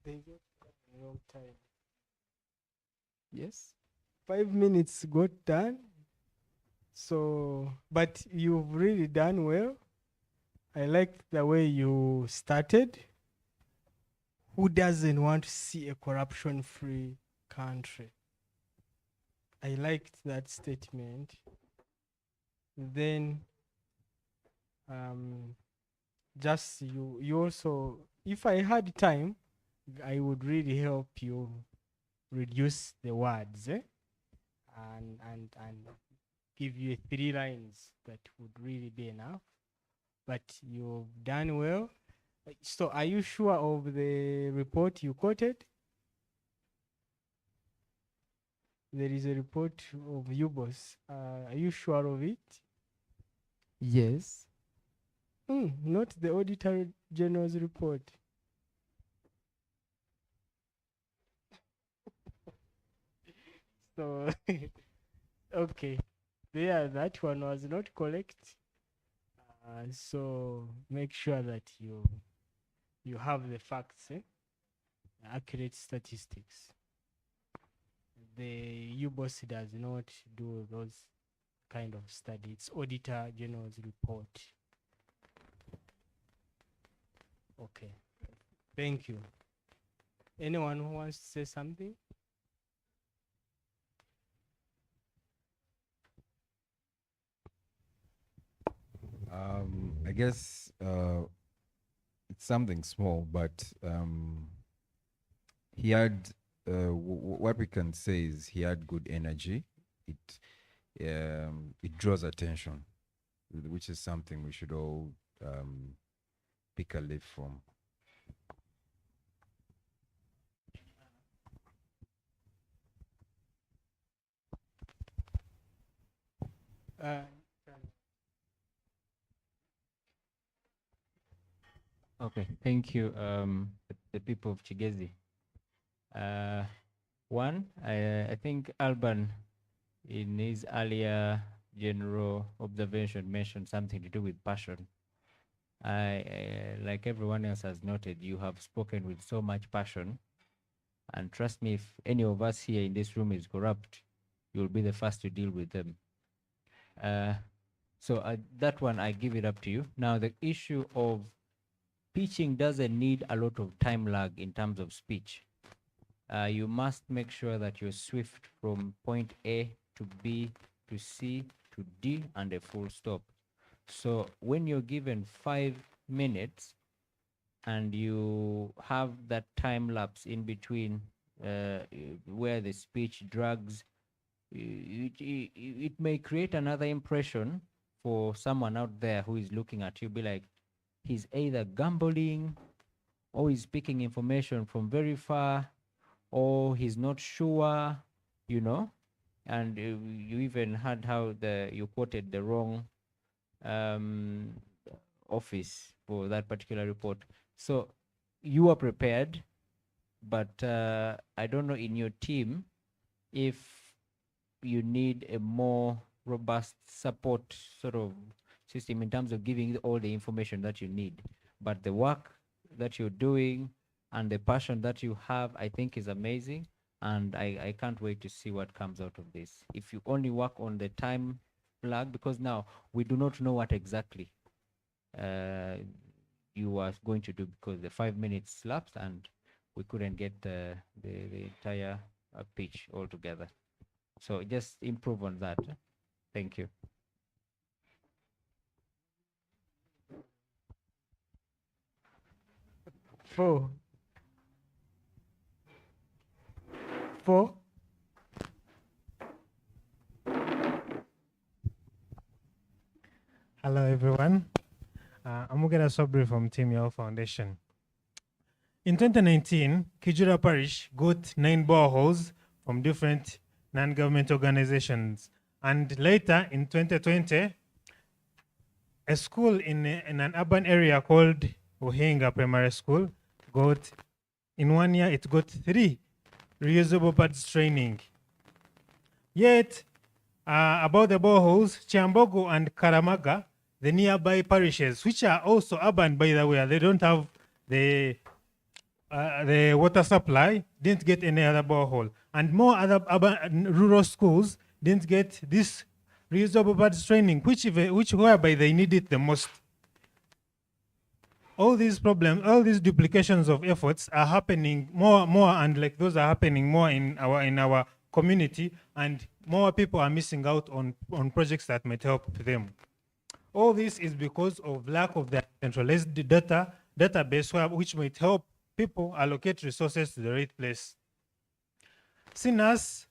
They got a long time. Yes. 5 minutes got done. So, but you've really done well. I liked the way you started. Who doesn't want to see a corruption-free country? I liked that statement. Then, just you also, if I had time, I would really help you reduce the words, and give you 3 lines that would really be enough. But you've done well. So are you sure of the report you quoted? There is a report of you, boss. Are you sure of it? Yes. Not the Auditor General's report. So, okay. There, that one was not correct. So make sure that you have the facts, accurate statistics. The UBOS does not do those kind of study. It's Auditor General's report. Okay. Thank you. Anyone who wants to say something? I guess it's something small, but he had what we can say is he had good energy. It draws attention, which is something we should all pick a leaf from. Okay, thank you, the people of Chigezi. One, I think Alban, in his earlier general observation, mentioned something to do with passion. Like everyone else has noted, you have spoken with so much passion. And trust me, if any of us here in this room is corrupt, you'll be the first to deal with them. So that one, I give it up to you. Now, the issue of pitching doesn't need a lot of time lag in terms of speech. You must make sure that you're swift from point A to B to C to D and a full stop. So when you're given 5 minutes and you have that time lapse in between where the speech drags, it may create another impression for someone out there who is looking at you, be like, he's either gambling or he's picking information from very far, or he's not sure, and you even had how you quoted the wrong office for that particular report. So you are prepared, but I don't know in your team if you need a more robust support sort of system in terms of giving all the information that you need. But the work that you're doing and the passion that you have, I think is amazing. And I can't wait to see what comes out of this. If you only work on the time lag, because now we do not know what exactly you are going to do, because the 5 minutes lapsed and we couldn't get the entire pitch altogether. So just improve on that. Thank you. Four. Hello, everyone. I'm Mugera Sobri from Team Yao Foundation. In 2019, Kijura Parish got 9 boreholes from different non-government organizations. And later, in 2020, a school in an urban area called Uhinga Primary School in 1 year, it got 3 reusable pads training. Yet, about the boreholes, Chiambogo and Karamaga, the nearby parishes, which are also urban, by the way. They don't have the water supply, didn't get any other borehole. And more other urban, rural schools didn't get this reusable pads training, which whereby they need it the most. All these problems, all these duplications of efforts are happening more, and like those are happening more in our community, and more people are missing out on projects that might help them. All this is because of lack of the centralized database which might help people allocate resources to the right place. CNAS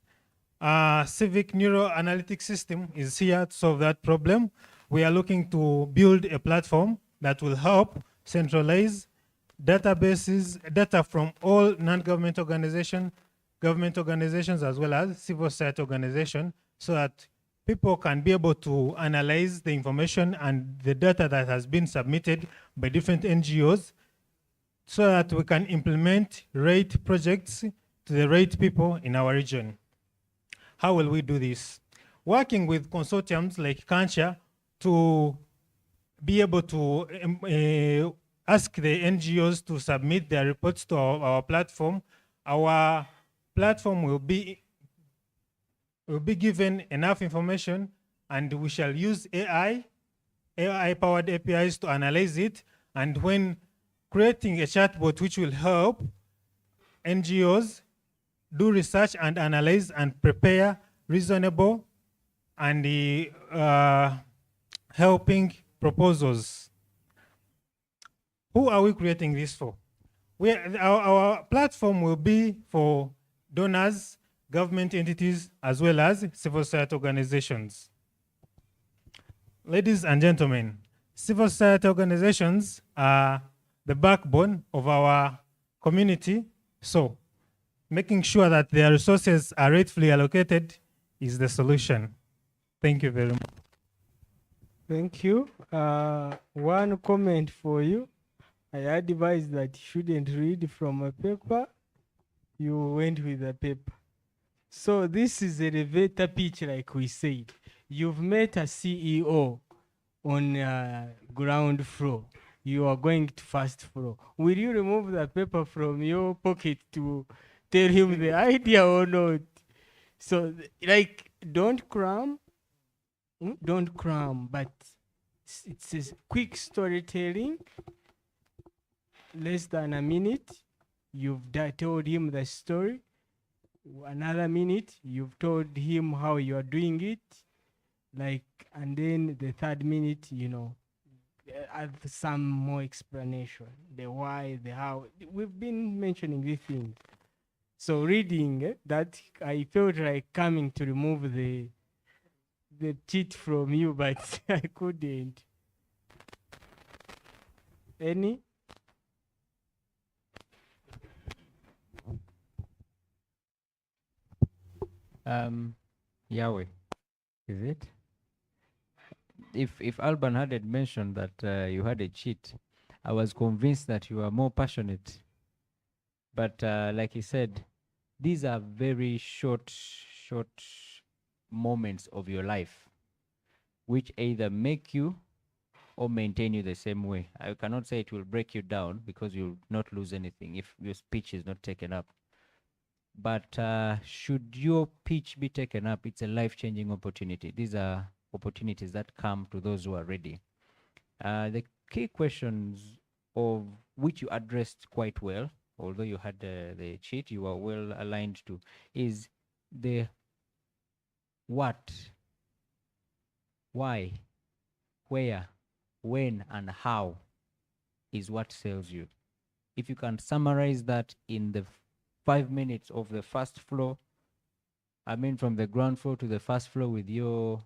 Civic Neural Analytics System is here to solve that problem. We are looking to build a platform that will help centralize data from all non-government organizations, government organizations, as well as civil society organizations, so that people can be able to analyze the information and the data that has been submitted by different NGOs, so that we can implement right projects to the right people in our region. How will we do this? Working with consortiums like Kancha to be able to ask the NGOs to submit their reports to our platform. Our platform will be given enough information, and we shall use AI-powered APIs to analyze it. And when creating a chatbot which will help NGOs do research and analyze and prepare reasonable and helping proposals. Who are we creating this for? Our platform will be for donors, government entities, as well as civil society organizations. Ladies and gentlemen, civil society organizations are the backbone of our community, so making sure that their resources are rightfully allocated is the solution. Thank you very much. Thank you. One comment for you. I advise that you shouldn't read from a paper. You went with a paper. So this is a elevator pitch, like we said. You've met a CEO on ground floor. You are going to first floor. Will you remove the paper from your pocket to tell him the idea or not? So, like, don't cram, but it's a quick storytelling, less than a minute. You've told him the story. Another minute, you've told him how you are doing it. Like, and then the third minute, add some more explanation, the why, the how. We've been mentioning these things. So reading that, I felt like coming to remove the cheat from you, but I couldn't. Any? Yahweh, is it? If Alban hadn't mentioned that you had a cheat, I was convinced that you are more passionate. But like he said, these are very short moments of your life, which either make you or maintain you the same way. I cannot say it will break you down, because you'll not lose anything if your speech is not taken up. But should your pitch be taken up, it's a life-changing opportunity. These are opportunities that come to those who are ready. The key questions of which you addressed quite well, although you had the cheat, you are well aligned to, is the what, why, where, when, and how is what sells you. If you can summarize that in the 5 minutes of the first floor, I mean from the ground floor to the first floor with your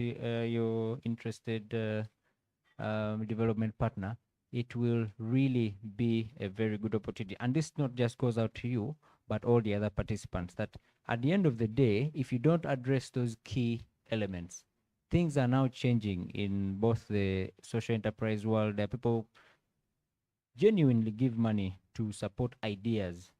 your interested development partner, it will really be a very good opportunity. And this not just goes out to you, but all the other participants, that at the end of the day, if you don't address those key elements, things are now changing in both the social enterprise world. There are people genuinely give money to support ideas.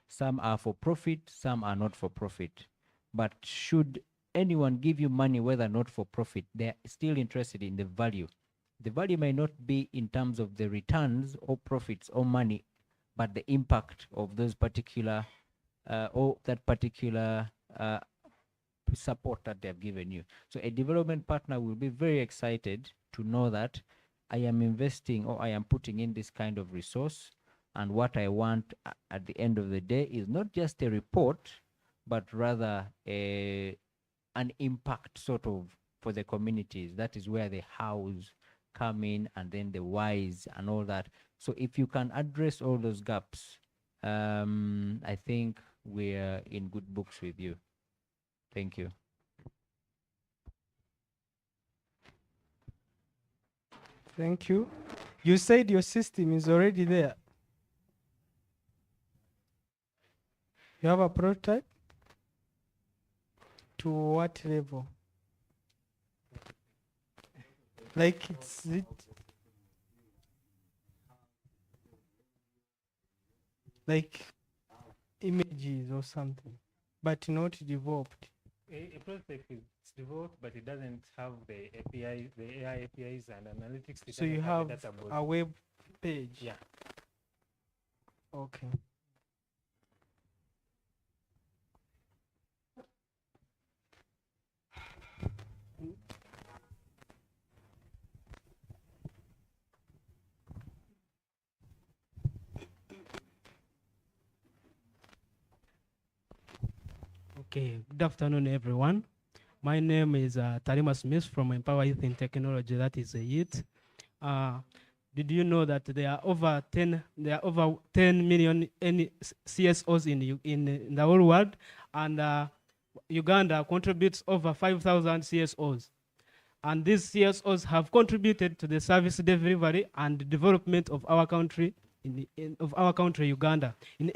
Some are for profit, some are not for profit. But should anyone give you money, whether not for profit, they're still interested in the value The value may not be in terms of the returns or profits or money, but the impact of those particular or that particular support that they have given you. So a development partner will be very excited to know that I am investing or I am putting in this kind of resource, and what I want at the end of the day is not just a report, but rather an impact sort of for the communities. That is where the hows come in, and then the whys and all that. So if you can address all those gaps, I think we're in good books with you. Thank you. Thank you. You said your system is already there. You have a prototype? To what level? Like it's it like images or something, but not developed. A prototype is developed, but it doesn't have the API, the AI APIs and analytics. It So you doesn't have the database. a web page. Yeah. Okay. Okay, good afternoon, everyone. My name is Tarima Smith from Empower Youth in Technology, that is a youth. Did you know that there are over 10 million CSOs in the whole world, and Uganda contributes over 5,000 CSOs. And these CSOs have contributed to the service delivery and development of our country, Uganda, in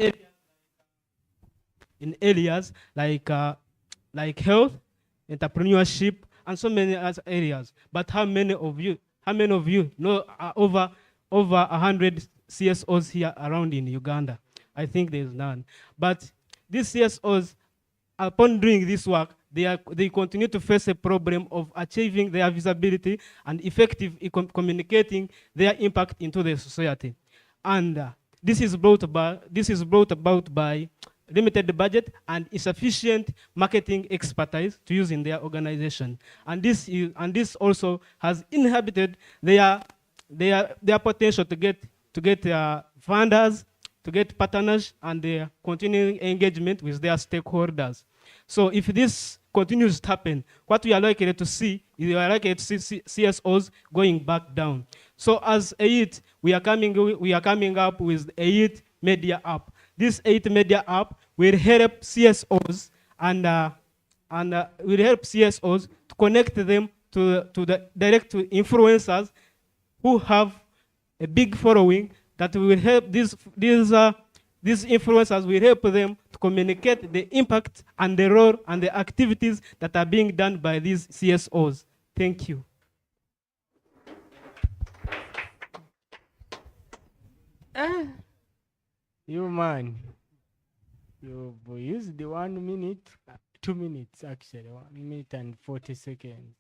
areas like health, entrepreneurship, and so many other areas. But how many of you know over 100 CSOs here around in Uganda? I think there's none. But these CSOs, upon doing this work, they continue to face a problem of achieving their visibility and effective communicating their impact into the society. And this is brought about by limited budget and insufficient marketing expertise to use in their organization. And this also has inhibited their potential to get funders, to get partners, and their continuing engagement with their stakeholders. So if this continues to happen, what we are likely to see is CSOs going back down. So as a youth, we are coming up with a youth media app. This youth media app will help CSOs will help CSOs to connect them to the direct to influencers who have a big following that will help these influencers will help them to communicate the impact and the role and the activities that are being done by these CSOs. Thank you. You man, you've used the 1 minute, 2 minutes actually, 1 minute and 40 seconds.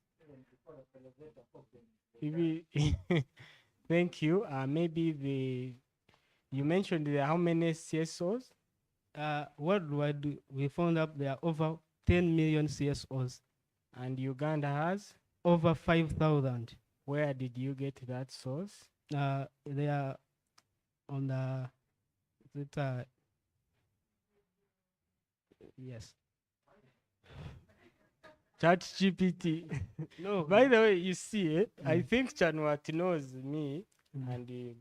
Maybe thank you. Maybe you mentioned how many CSOs? Worldwide, we found out there are over 10 million CSOs. And Uganda has? Over 5,000. Where did you get that source? They are on the yes. ChatGPT. No. By the way, you see it. I think Chanwat knows me and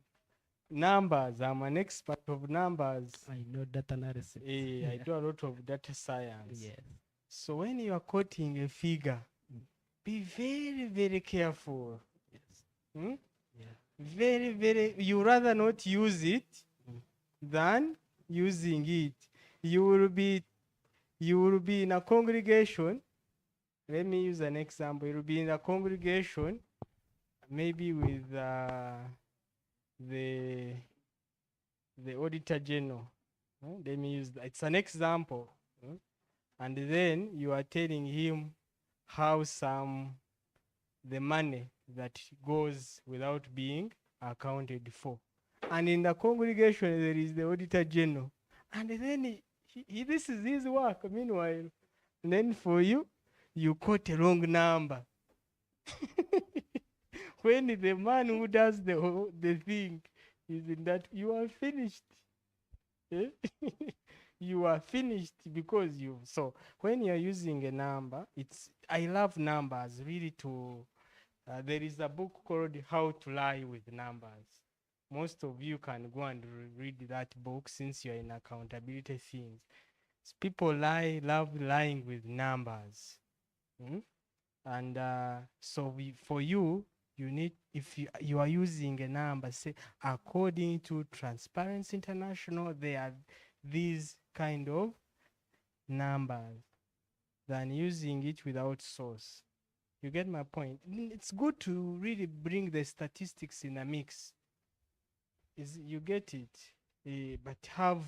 numbers. I'm an expert of numbers. I know data analysis. I do a lot of data science. Yes. So when you are quoting a figure, be very, very careful. Yes. Hmm? Yeah. Very, very. You rather not use it than using it. You will be in a congregation. Let me use an example. You will be in a congregation, maybe with the auditor general. Let me use that. It's an example. And then you are telling him how the money that goes without being accounted for. And in the congregation, there is the Auditor General. And then this is his work, meanwhile. And then for you, you quote a wrong number. When the man who does the thing is in that, you are finished. Eh? You are finished because you. So when you are using a number, I love numbers really to. There is a book called How to Lie with Numbers. Most of you can go and read that book since you're in accountability things. People love lying with numbers. And so for you need, if you are using a number, say according to Transparency International, there are these kind of numbers, than using it without source. You get my point? It's good to really bring the statistics in a mix. You get it? But have